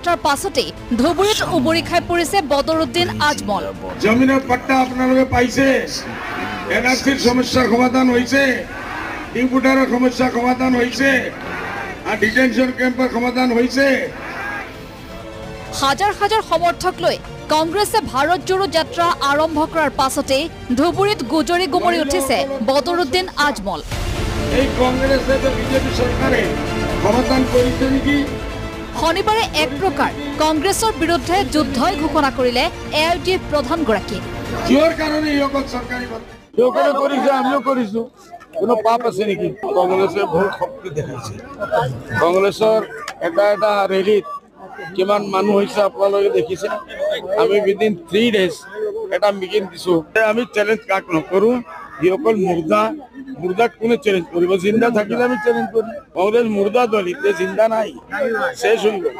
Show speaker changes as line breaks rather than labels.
যাত্ৰাৰ পাছতে ধুবুৰীত উবৰি খাই পৰিছে বদৰুদ্দিন আজমল।
জমিনৰ পাট্টা আপোনালোকে পাইছে, এনআৰচিৰ সমস্যা সমাধান হৈছে, ডিপুটাৰৰ সমস্যা সমাধান হৈছে, ডিটেনশ্যন কেম্পৰ সমাধান হৈছে।
হাজাৰ হাজাৰ সমৰ্থক লৈ কংগ্ৰেছে ভাৰত জোড়ো যাত্ৰা আৰম্ভ কৰাৰ পাছতে ধুবুৰীত গুজৰি গুমৰি উঠিছে বদৰুদ্দিন আজমল।
এই কংগ্ৰেছে বিজেপি চৰকাৰে সমাধান কৰিছে নেকি?
শনিবাৰে এক প্ৰকাৰ কংগ্ৰেছৰ বিৰুদ্ধে যুদ্ধই ঘোষণা কৰিলে AIUDF প্ৰধানগৰাকীয়ে।
কিহৰ কাৰণে ইহঁতক চৰকাৰী কৰিছে, আমিও কৰিছো, কোনো পাপ আছে নেকি? কংগ্ৰেছে বহুত শক্তি দেখাইছে। কংগ্ৰেছৰ এটা এটা ৰেলীত কিমান মানুহ হৈছে আপোনালোকে দেখিছে। আমি উইদিন 3 days এটা মিটিং দিছো। আমি চ্যালেঞ্জ কাক নকৰো, যিসকল মুৰ্দাক কোনে চ্যালেঞ্জ কৰিব? জিন্দা থাকিলে আমি চ্যালেঞ্জ কৰিম। কংগ্ৰেছ মুৰ্দা দল, এতিয়া জিন্দা নাই, শেষ হৈ গ'ল।